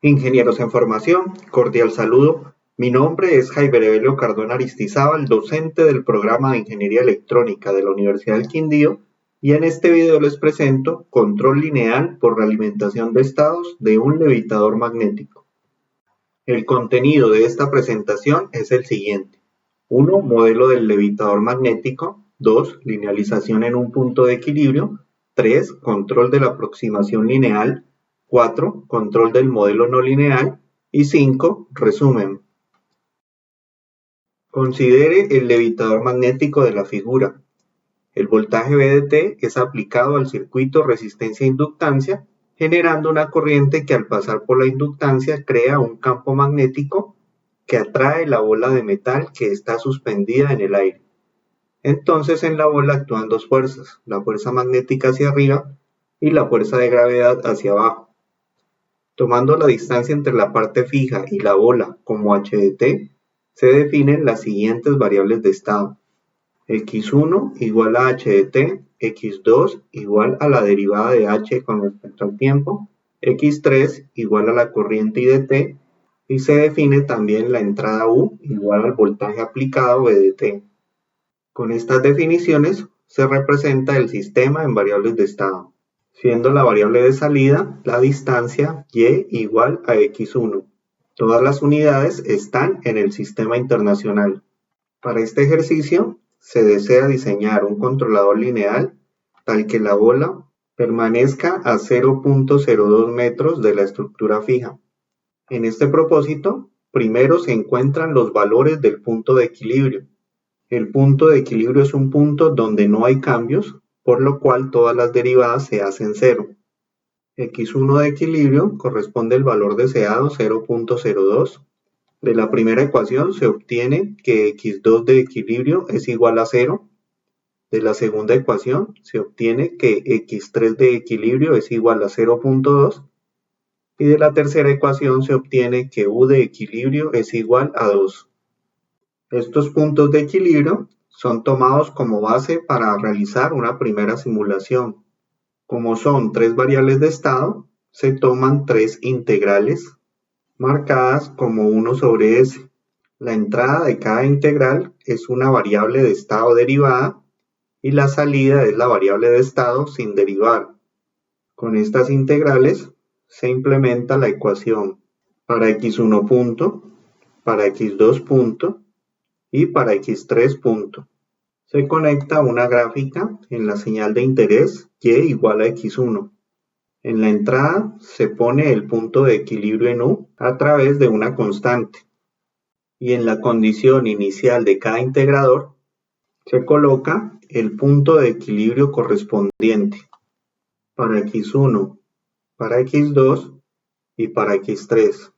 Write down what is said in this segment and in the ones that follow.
Ingenieros en formación, cordial saludo. Mi nombre es Jaime Evelio Cardona Aristizábal, docente del programa de Ingeniería Electrónica de la Universidad del Quindío, y en este video les presento control lineal por realimentación de estados de un levitador magnético. El contenido de esta presentación es el siguiente. 1. Modelo del levitador magnético. 2. Linealización en un punto de equilibrio. 3. Control de la aproximación lineal. 4. Control del modelo no lineal. Y 5. Resumen. Considere el levitador magnético de la figura. El voltaje VDT es aplicado al circuito resistencia-inductancia, generando una corriente que al pasar por la inductancia crea un campo magnético que atrae la bola de metal que está suspendida en el aire. Entonces en la bola actúan dos fuerzas, la fuerza magnética hacia arriba y la fuerza de gravedad hacia abajo. Tomando la distancia entre la parte fija y la bola como h de t, se definen las siguientes variables de estado. x1 igual a h de t, x2 igual a la derivada de h con respecto al tiempo, x3 igual a la corriente I de t, y se define también la entrada U igual al voltaje aplicado V de t. Con estas definiciones se representa el sistema en variables de estado, siendo la variable de salida la distancia y igual a x1. Todas las unidades están en el sistema internacional. Para este ejercicio se desea diseñar un controlador lineal tal que la bola permanezca a 0.02 metros de la estructura fija. En este propósito, primero se encuentran los valores del punto de equilibrio. El punto de equilibrio es un punto donde no hay cambios, por lo cual todas las derivadas se hacen cero. x1 de equilibrio corresponde al valor deseado 0.02. De la primera ecuación se obtiene que x2 de equilibrio es igual a 0. De la segunda ecuación se obtiene que x3 de equilibrio es igual a 0.2. Y de la tercera ecuación se obtiene que u de equilibrio es igual a 2. Estos puntos de equilibrio son tomados como base para realizar una primera simulación. Como son tres variables de estado, se toman tres integrales marcadas como 1 sobre s. La entrada de cada integral es una variable de estado derivada y la salida es la variable de estado sin derivar. Con estas integrales se implementa la ecuación para x1 punto, para x2 punto y para x3 punto. Se conecta una gráfica en la señal de interés y igual a x1. En la entrada se pone el punto de equilibrio en U a través de una constante. Y en la condición inicial de cada integrador se coloca el punto de equilibrio correspondiente para x1, para x2 y para x3.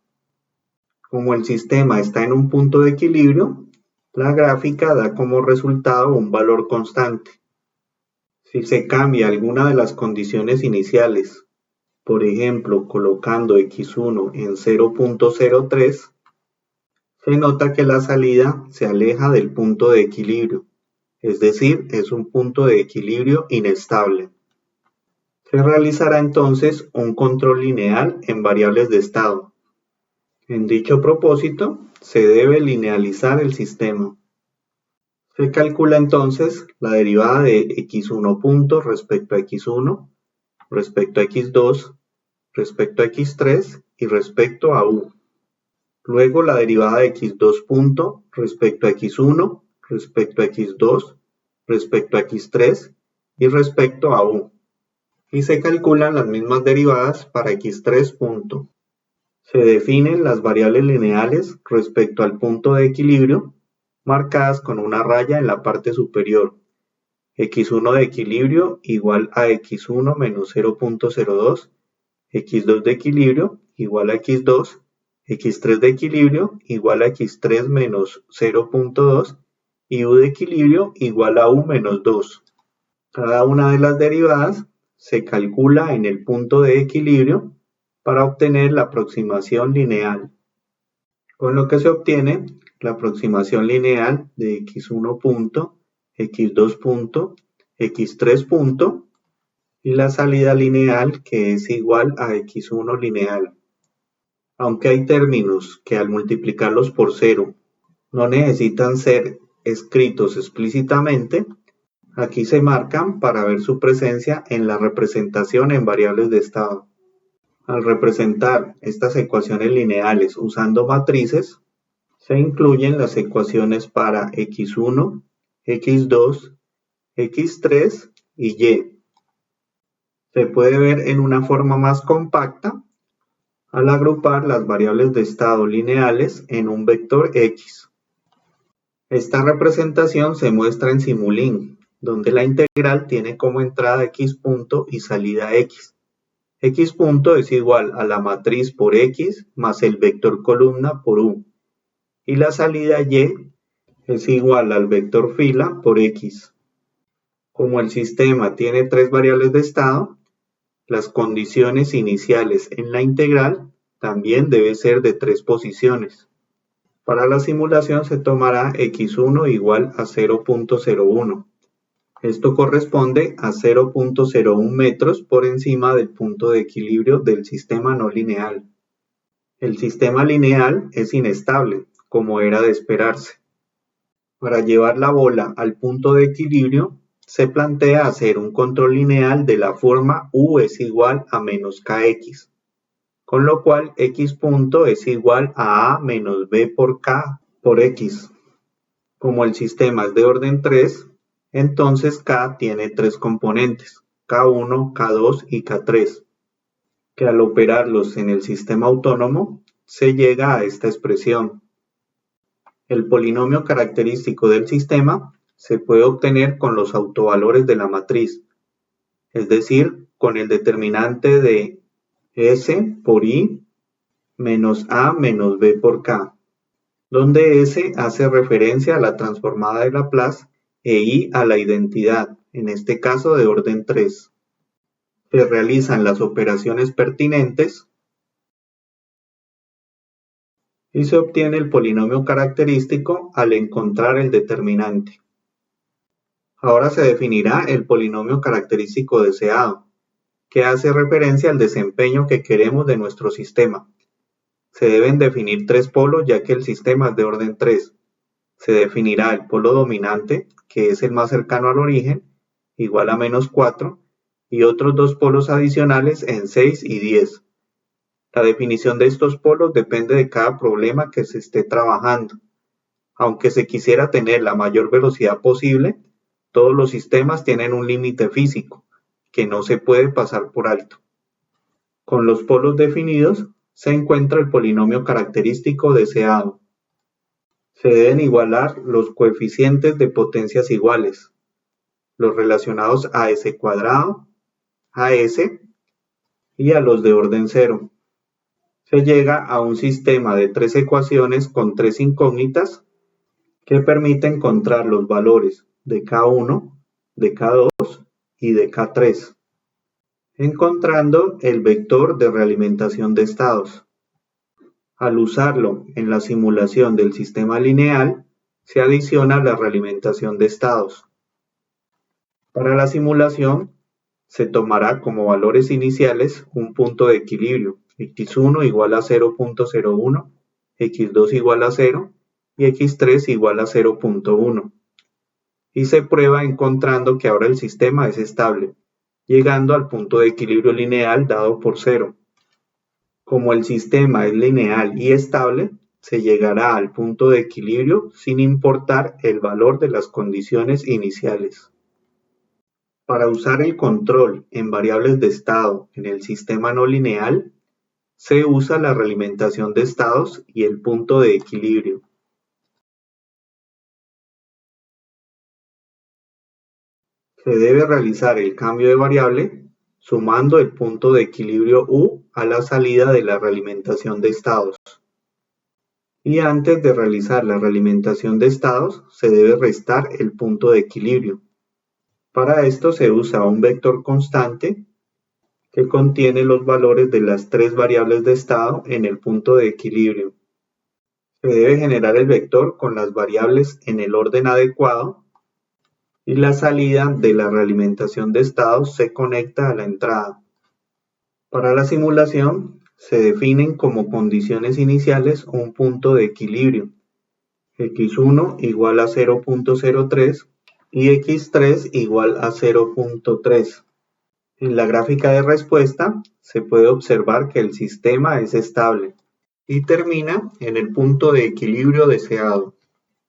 Como el sistema está en un punto de equilibrio, la gráfica da como resultado un valor constante. Si se cambia alguna de las condiciones iniciales, por ejemplo colocando x1 en 0.03, se nota que la salida se aleja del punto de equilibrio, es decir, es un punto de equilibrio inestable. Se realizará entonces un control lineal en variables de estado. En dicho propósito, se debe linealizar el sistema. Se calcula entonces la derivada de x1 punto respecto a x1, respecto a x2, respecto a x3 y respecto a u. Luego la derivada de x2 punto respecto a x1, respecto a x2, respecto a x3 y respecto a u. Y se calculan las mismas derivadas para x3 punto. Se definen las variables lineales respecto al punto de equilibrio, marcadas con una raya en la parte superior. x1 de equilibrio igual a x1 menos 0.02, x2 de equilibrio igual a x2, x3 de equilibrio igual a x3 menos 0.2 y u de equilibrio igual a u menos 2. Cada una de las derivadas se calcula en el punto de equilibrio para obtener la aproximación lineal, con lo que se obtiene la aproximación lineal de x1 punto, x2 punto, x3 punto y la salida lineal que es igual a x1 lineal. Aunque hay términos que al multiplicarlos por cero no necesitan ser escritos explícitamente, aquí se marcan para ver su presencia en la representación en variables de estado. Al representar estas ecuaciones lineales usando matrices, se incluyen las ecuaciones para x1, x2, x3 y y. Se puede ver en una forma más compacta al agrupar las variables de estado lineales en un vector x. Esta representación se muestra en Simulink, donde la integral tiene como entrada x punto y salida x. X punto es igual a la matriz por x más el vector columna por u. Y la salida y es igual al vector fila por x. Como el sistema tiene tres variables de estado, las condiciones iniciales en la integral también deben ser de tres posiciones. Para la simulación se tomará x1 igual a 0.01. Esto corresponde a 0.01 metros por encima del punto de equilibrio del sistema no lineal. El sistema lineal es inestable, como era de esperarse. Para llevar la bola al punto de equilibrio, se plantea hacer un control lineal de la forma u es igual a menos kx, con lo cual x punto es igual a menos b por k por x. Como el sistema es de orden 3, entonces k tiene tres componentes, k1, k2 y k3, que al operarlos en el sistema autónomo, se llega a esta expresión. El polinomio característico del sistema se puede obtener con los autovalores de la matriz, es decir, con el determinante de S por I menos A menos B por K, donde S hace referencia a la transformada de Laplace e I a la identidad, en este caso de orden 3. Se realizan las operaciones pertinentes y se obtiene el polinomio característico al encontrar el determinante. Ahora se definirá el polinomio característico deseado, que hace referencia al desempeño que queremos de nuestro sistema. Se deben definir tres polos ya que el sistema es de orden 3. Se definirá el polo dominante, que es el más cercano al origen, igual a menos 4, y otros dos polos adicionales en 6 y 10. La definición de estos polos depende de cada problema que se esté trabajando. Aunque se quisiera tener la mayor velocidad posible, todos los sistemas tienen un límite físico, que no se puede pasar por alto. Con los polos definidos, se encuentra el polinomio característico deseado. Se deben igualar los coeficientes de potencias iguales, los relacionados a s cuadrado, a s y a los de orden 0. Se llega a un sistema de tres ecuaciones con tres incógnitas que permite encontrar los valores de K1, de K2 y de K3, encontrando el vector de realimentación de estados. Al usarlo en la simulación del sistema lineal, se adiciona la realimentación de estados. Para la simulación, se tomará como valores iniciales un punto de equilibrio, x1 igual a 0.01, x2 igual a 0 y x3 igual a 0.1. Y se prueba encontrando que ahora el sistema es estable, llegando al punto de equilibrio lineal dado por 0. Como el sistema es lineal y estable, se llegará al punto de equilibrio sin importar el valor de las condiciones iniciales. Para usar el control en variables de estado en el sistema no lineal, se usa la realimentación de estados y el punto de equilibrio. Se debe realizar el cambio de variable sumando el punto de equilibrio U a la salida de la realimentación de estados. Y antes de realizar la realimentación de estados, se debe restar el punto de equilibrio. Para esto se usa un vector constante que contiene los valores de las tres variables de estado en el punto de equilibrio. Se debe generar el vector con las variables en el orden adecuado y la salida de la realimentación de estados se conecta a la entrada. Para la simulación, se definen como condiciones iniciales un punto de equilibrio, x1 igual a 0.03 y x3 igual a 0.3. En la gráfica de respuesta se puede observar que el sistema es estable y termina en el punto de equilibrio deseado.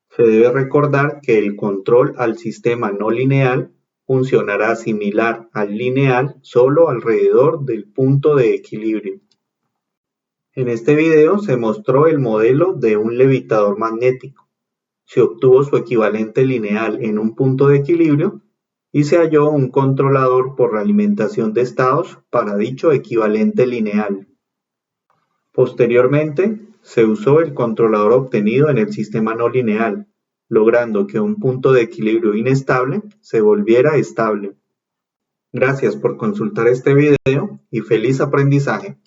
Se debe recordar que el control al sistema no lineal funcionará similar al lineal solo alrededor del punto de equilibrio. En este video se mostró el modelo de un levitador magnético. Se obtuvo su equivalente lineal en un punto de equilibrio y se halló un controlador por realimentación de estados para dicho equivalente lineal. Posteriormente, se usó el controlador obtenido en el sistema no lineal, logrando que un punto de equilibrio inestable se volviera estable. Gracias por consultar este video y feliz aprendizaje.